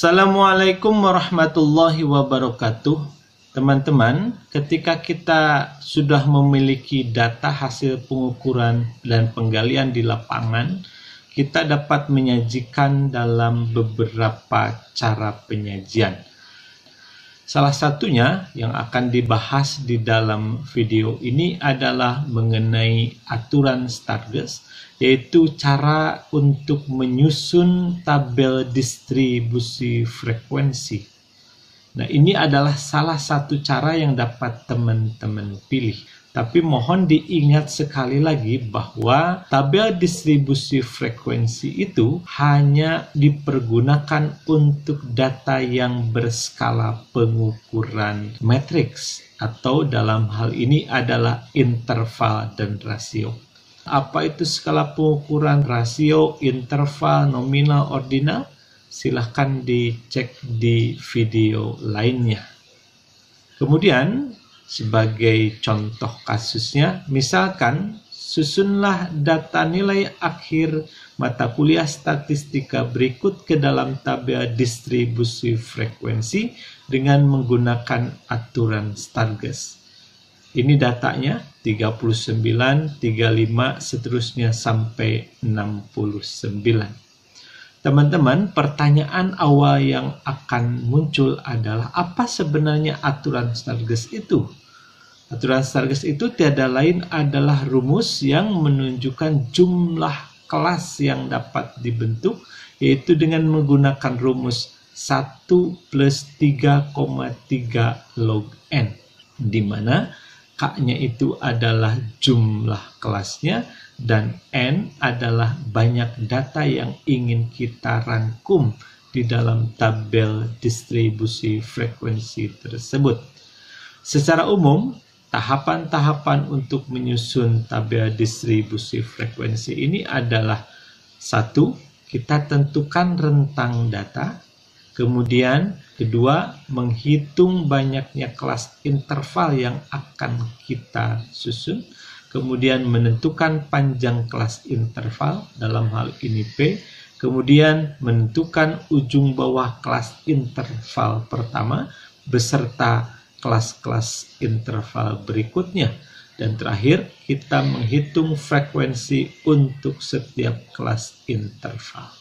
Assalamualaikum warahmatullahi wabarakatuh. Teman-teman, ketika kita sudah memiliki data hasil pengukuran dan penggalian di lapangan, kita dapat menyajikan dalam beberapa cara penyajian. Salah satunya yang akan dibahas di dalam video ini adalah mengenai aturan Stargess, yaitu cara untuk menyusun tabel distribusi frekuensi. Nah, ini adalah salah satu cara yang dapat teman-teman pilih. Tapi mohon diingat sekali lagi bahwa tabel distribusi frekuensi itu hanya dipergunakan untuk data yang berskala pengukuran matriks, atau dalam hal ini adalah interval dan rasio. Apa itu skala pengukuran rasio, interval, nominal, ordinal? Silahkan dicek di video lainnya. Kemudian, sebagai contoh kasusnya, misalkan susunlah data nilai akhir mata kuliah statistika berikut ke dalam tabel distribusi frekuensi dengan menggunakan aturan Stargess. Ini datanya 39, 35, seterusnya sampai 69. Teman-teman, pertanyaan awal yang akan muncul adalah apa sebenarnya aturan Stargess itu? Aturan Stargess itu tiada lain adalah rumus yang menunjukkan jumlah kelas yang dapat dibentuk, yaitu dengan menggunakan rumus 1 plus 3,3 log n, di mana K-nya itu adalah jumlah kelasnya dan N adalah banyak data yang ingin kita rangkum di dalam tabel distribusi frekuensi tersebut. Secara umum, tahapan-tahapan untuk menyusun tabel distribusi frekuensi ini adalah: 1. Kita tentukan rentang data. Kemudian, kedua, menghitung banyaknya kelas interval yang akan kita susun. Kemudian menentukan panjang kelas interval, dalam hal ini P. Kemudian menentukan ujung bawah kelas interval pertama beserta kelas-kelas interval berikutnya. Dan terakhir, kita menghitung frekuensi untuk setiap kelas interval.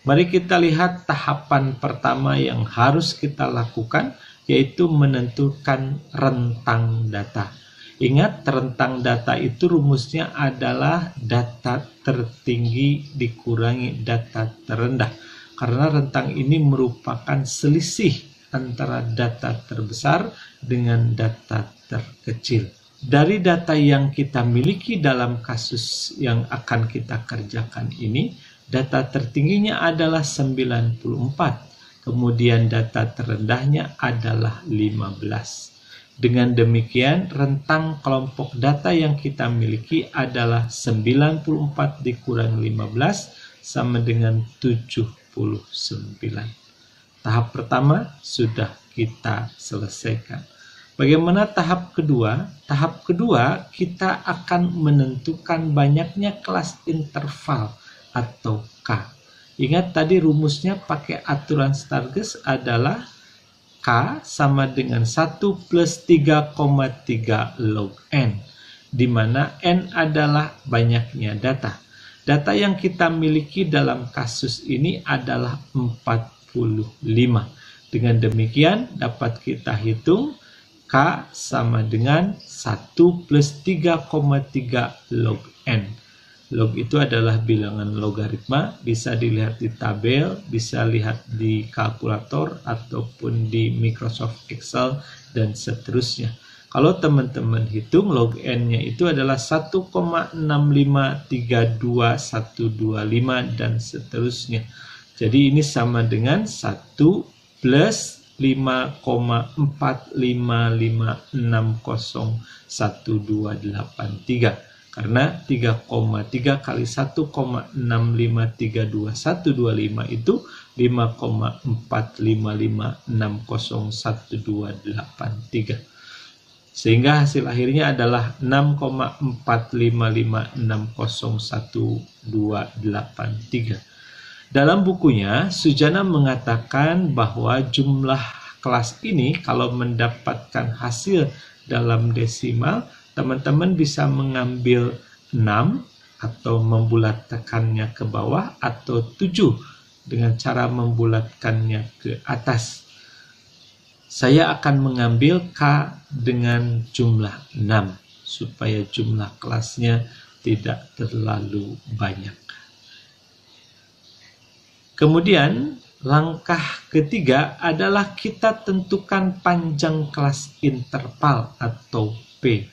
Mari kita lihat tahapan pertama yang harus kita lakukan, yaitu menentukan rentang data. Ingat, rentang data itu rumusnya adalah data tertinggi dikurangi data terendah. Karena rentang ini merupakan selisih antara data terbesar dengan data terkecil. Dari data yang kita miliki dalam kasus yang akan kita kerjakan ini, data tertingginya adalah 94, kemudian data terendahnya adalah 15. Dengan demikian, rentang kelompok data yang kita miliki adalah 94 dikurang 15 sama dengan 79. Tahap pertama sudah kita selesaikan. Bagaimana tahap kedua? Tahap kedua, kita akan menentukan banyaknya kelas interval atau K. Ingat tadi rumusnya pakai aturan Stargess adalah K sama dengan 1 plus 3,3 log n, di mana n adalah banyaknya data. Data yang kita miliki dalam kasus ini adalah 45. Dengan demikian dapat kita hitung K sama dengan 1 plus 3,3 log n. Log itu adalah bilangan logaritma, bisa dilihat di tabel, bisa lihat di kalkulator, ataupun di Microsoft Excel, dan seterusnya. Kalau teman-teman hitung, log n-nya itu adalah 1,6532125 dan seterusnya. Jadi ini sama dengan 1 plus 5,45560123. Karena 3,3 kali 1,6532125 itu 5,455601283. Sehingga hasil akhirnya adalah 6,455601283. Dalam bukunya, Sujana mengatakan bahwa jumlah kelas ini kalau mendapatkan hasil dalam desimal, teman-teman bisa mengambil 6 atau membulatkannya ke bawah atau 7 dengan cara membulatkannya ke atas. Saya akan mengambil K dengan jumlah 6 supaya jumlah kelasnya tidak terlalu banyak. Kemudian langkah ketiga adalah kita tentukan panjang kelas interval atau P.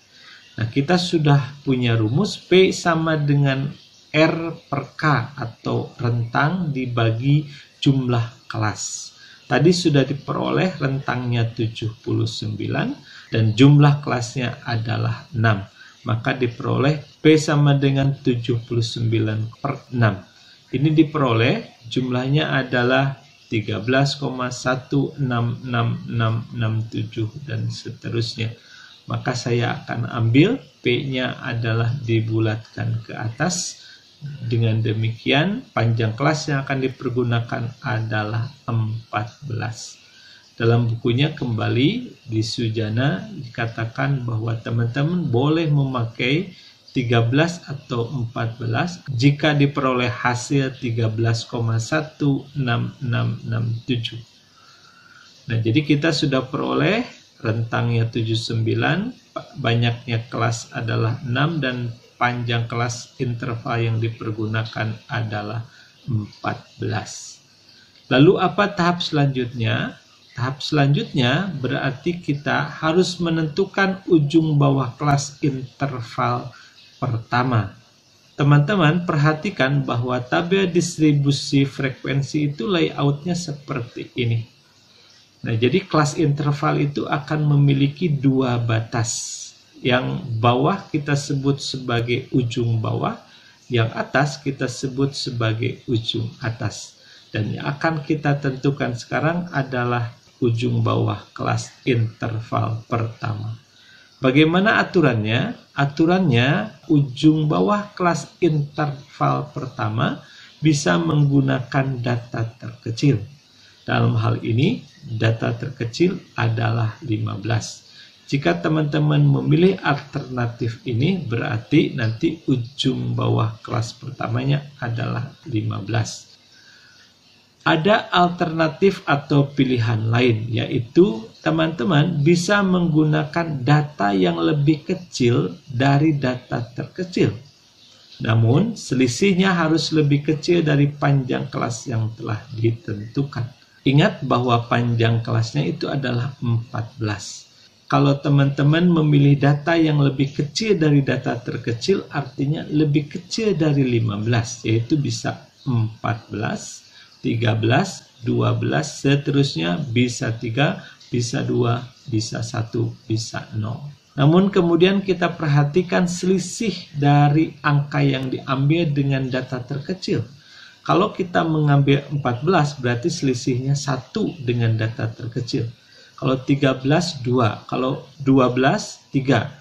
Nah, kita sudah punya rumus P sama dengan R per K atau rentang dibagi jumlah kelas. Tadi sudah diperoleh rentangnya 79 dan jumlah kelasnya adalah 6. Maka diperoleh P sama dengan 79 per 6. Ini diperoleh jumlahnya adalah 13,166667 dan seterusnya. Maka saya akan ambil P-nya adalah dibulatkan ke atas. Dengan demikian panjang kelas yang akan dipergunakan adalah 14. Dalam bukunya kembali di Sujana dikatakan bahwa teman-teman boleh memakai 13 atau 14 jika diperoleh hasil 13,16667. Nah, jadi kita sudah peroleh rentangnya 79, banyaknya kelas adalah 6 dan panjang kelas interval yang dipergunakan adalah 14. Lalu apa tahap selanjutnya? Tahap selanjutnya berarti kita harus menentukan ujung bawah kelas interval pertama. Teman-teman perhatikan bahwa tabel distribusi frekuensi itu layoutnya seperti ini. Nah, jadi kelas interval itu akan memiliki dua batas. Yang bawah kita sebut sebagai ujung bawah, yang atas kita sebut sebagai ujung atas. Dan yang akan kita tentukan sekarang adalah ujung bawah kelas interval pertama. Bagaimana aturannya? Aturannya ujung bawah kelas interval pertama bisa menggunakan data terkecil. Dalam hal ini, data terkecil adalah 15. Jika teman-teman memilih alternatif ini, berarti nanti ujung bawah kelas pertamanya adalah 15. Ada alternatif atau pilihan lain, yaitu teman-teman bisa menggunakan data yang lebih kecil dari data terkecil. Namun, selisihnya harus lebih kecil dari panjang kelas yang telah ditentukan. Ingat bahwa panjang kelasnya itu adalah 14. Kalau teman-teman memilih data yang lebih kecil dari data terkecil, artinya lebih kecil dari 15, yaitu bisa 14, 13, 12, seterusnya bisa 3, bisa 2, bisa 1, bisa 0. Namun kemudian kita perhatikan selisih dari angka yang diambil dengan data terkecil. Kalau kita mengambil 14, berarti selisihnya 1 dengan data terkecil. Kalau 13, 2. Kalau 12, 3.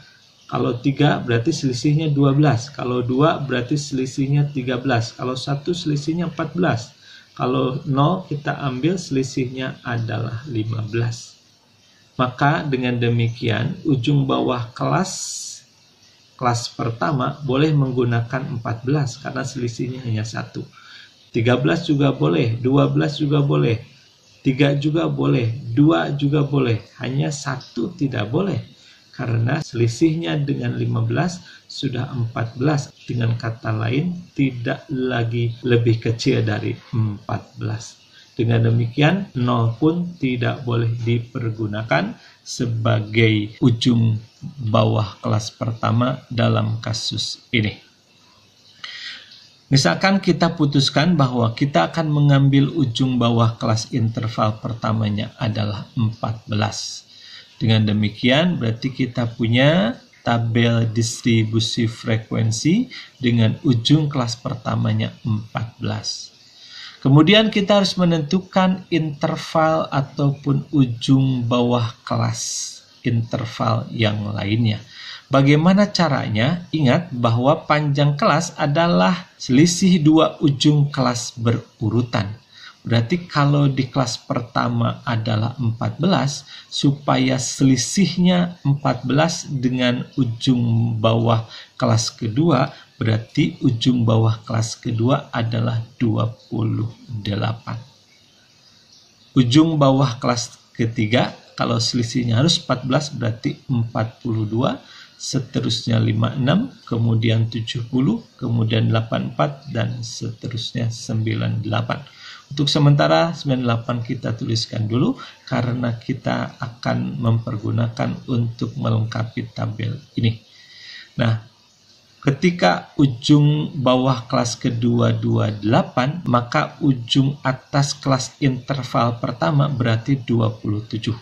Kalau 3 berarti selisihnya 12. Kalau 2 berarti selisihnya 13. Kalau 1 selisihnya 14. Kalau 0 kita ambil selisihnya adalah 15. Maka dengan demikian ujung bawah kelas pertama boleh menggunakan 14 karena selisihnya hanya 1. 13 juga boleh, 12 juga boleh, 3 juga boleh, 2 juga boleh, hanya 1 tidak boleh. Karena selisihnya dengan 15 sudah 14. Dengan kata lain, tidak lagi lebih kecil dari 14. Dengan demikian, 0 pun tidak boleh dipergunakan sebagai ujung bawah kelas pertama dalam kasus ini. Misalkan kita putuskan bahwa kita akan mengambil ujung bawah kelas interval pertamanya adalah 14. Dengan demikian berarti kita punya tabel distribusi frekuensi dengan ujung kelas pertamanya 14. Kemudian kita harus menentukan interval ataupun ujung bawah kelas interval yang lainnya. Bagaimana caranya? Ingat bahwa panjang kelas adalah selisih dua ujung kelas berurutan. Berarti kalau di kelas pertama adalah 14, supaya selisihnya 14 dengan ujung bawah kelas kedua, berarti ujung bawah kelas kedua adalah 28. Ujung bawah kelas ketiga, kalau selisihnya harus 14, berarti 42, seterusnya 56, kemudian 70, kemudian 84, dan seterusnya 98. Untuk sementara 98 kita tuliskan dulu karena kita akan mempergunakan untuk melengkapi tabel ini. Nah, ketika ujung bawah kelas kedua 28, maka ujung atas kelas interval pertama berarti 27.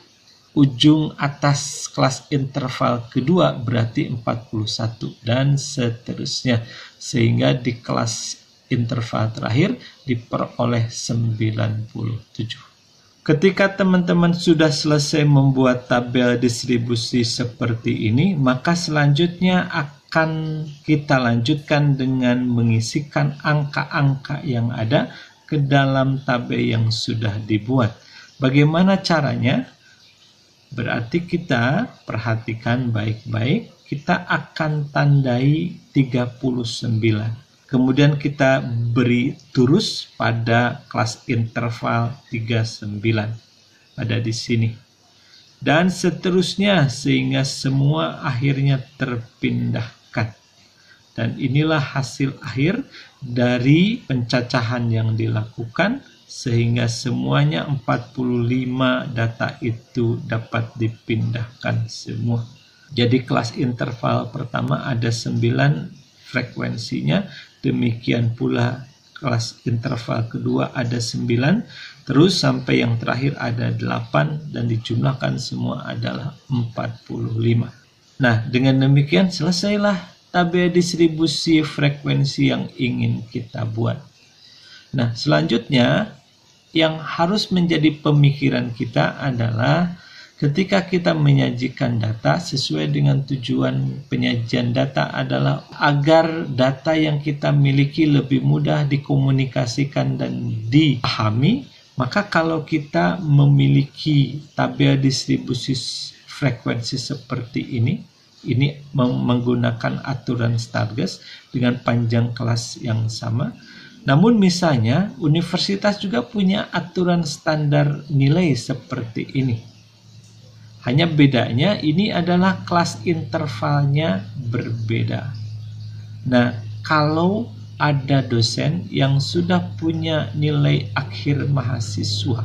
Ujung atas kelas interval kedua berarti 41 dan seterusnya, sehingga di kelas interval terakhir diperoleh 97. Ketika teman-teman sudah selesai membuat tabel distribusi seperti ini, maka selanjutnya akan kita lanjutkan dengan mengisikan angka-angka yang ada ke dalam tabel yang sudah dibuat. Bagaimana caranya? Berarti kita perhatikan baik-baik, kita akan tandai 39. Kemudian kita beri terus pada kelas interval 39. Ada di sini. Dan seterusnya sehingga semua akhirnya terpindahkan. Dan inilah hasil akhir dari pencacahan yang dilakukan, sehingga semuanya 45 data itu dapat dipindahkan semua. Jadi kelas interval pertama ada 9 frekuensinya, demikian pula kelas interval kedua ada 9, terus sampai yang terakhir ada 8, dan dijumlahkan semua adalah 45. Nah, dengan demikian selesailah tabel distribusi frekuensi yang ingin kita buat. Nah, selanjutnya yang harus menjadi pemikiran kita adalah ketika kita menyajikan data, sesuai dengan tujuan penyajian data adalah agar data yang kita miliki lebih mudah dikomunikasikan dan dipahami. Maka kalau kita memiliki tabel distribusi frekuensi seperti ini menggunakan aturan Stargess dengan panjang kelas yang sama. Namun misalnya universitas juga punya aturan standar nilai seperti ini. Hanya bedanya ini adalah kelas intervalnya berbeda. Nah, kalau ada dosen yang sudah punya nilai akhir mahasiswa,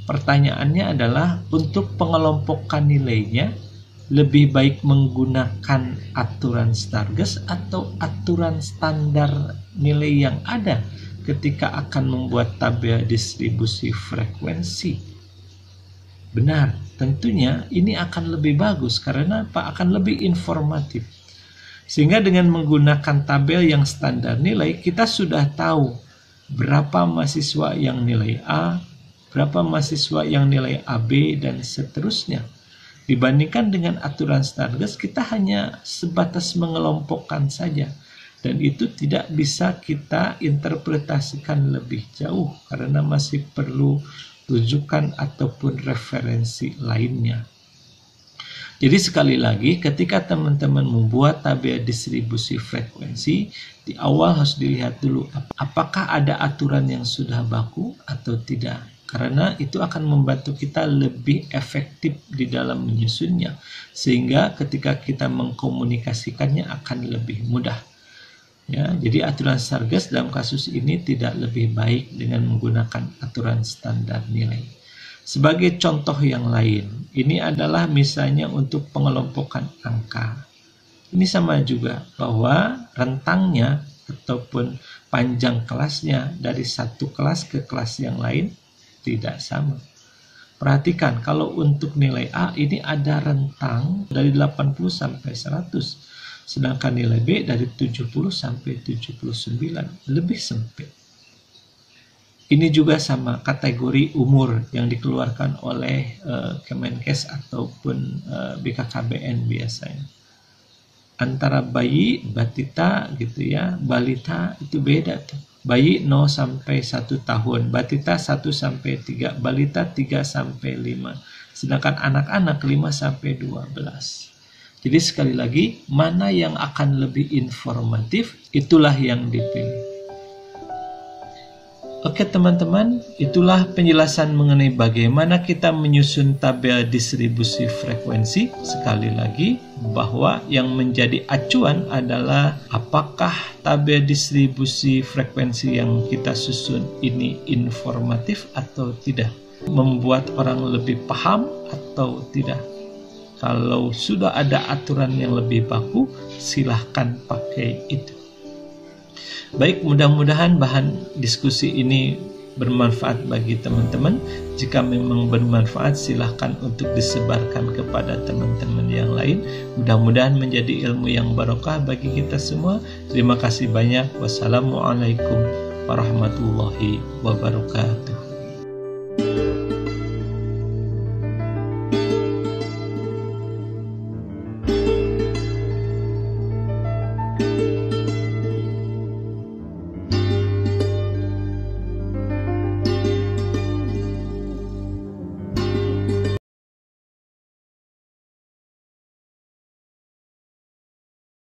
pertanyaannya adalah untuk pengelompokan nilainya lebih baik menggunakan aturan Stargess atau aturan standar nilai yang ada ketika akan membuat tabel distribusi frekuensi. Benar, tentunya ini akan lebih bagus karena akan lebih informatif. Sehingga dengan menggunakan tabel yang standar nilai, kita sudah tahu berapa mahasiswa yang nilai A, berapa mahasiswa yang nilai AB, dan seterusnya. Dibandingkan dengan aturan Stargess, kita hanya sebatas mengelompokkan saja. Dan itu tidak bisa kita interpretasikan lebih jauh karena masih perlu rujukan ataupun referensi lainnya. Jadi sekali lagi, ketika teman-teman membuat tabel distribusi frekuensi, di awal harus dilihat dulu apakah ada aturan yang sudah baku atau tidak. Karena itu akan membantu kita lebih efektif di dalam menyusunnya. Sehingga ketika kita mengkomunikasikannya akan lebih mudah. Ya, jadi aturan Stargess dalam kasus ini tidak lebih baik dengan menggunakan aturan standar nilai. Sebagai contoh yang lain, ini adalah misalnya untuk pengelompokan angka. Ini sama juga bahwa rentangnya ataupun panjang kelasnya dari satu kelas ke kelas yang lain tidak sama. Perhatikan, kalau untuk nilai A ini ada rentang dari 80 sampai 100. Sedangkan nilai B dari 70 sampai 79, lebih sempit. Ini juga sama kategori umur yang dikeluarkan oleh Kemenkes ataupun BKKBN biasanya. antara bayi, batita gitu ya, balita itu beda tuh. Bayi 0 sampai 1 tahun, batita 1 sampai 3, balita 3 sampai 5. Sedangkan anak-anak 5 sampai 12. Jadi sekali lagi, mana yang akan lebih informatif, itulah yang dipilih. Oke teman-teman, itulah penjelasan mengenai bagaimana kita menyusun tabel distribusi frekuensi. Sekali lagi, bahwa yang menjadi acuan adalah apakah tabel distribusi frekuensi yang kita susun ini informatif atau tidak, membuat orang lebih paham atau tidak. Kalau sudah ada aturan yang lebih baku, silahkan pakai itu. Baik, mudah-mudahan bahan diskusi ini bermanfaat bagi teman-teman. Jika memang bermanfaat, silahkan untuk disebarkan kepada teman-teman yang lain. Mudah-mudahan menjadi ilmu yang barokah bagi kita semua. Terima kasih banyak. Wassalamualaikum warahmatullahi wabarakatuh.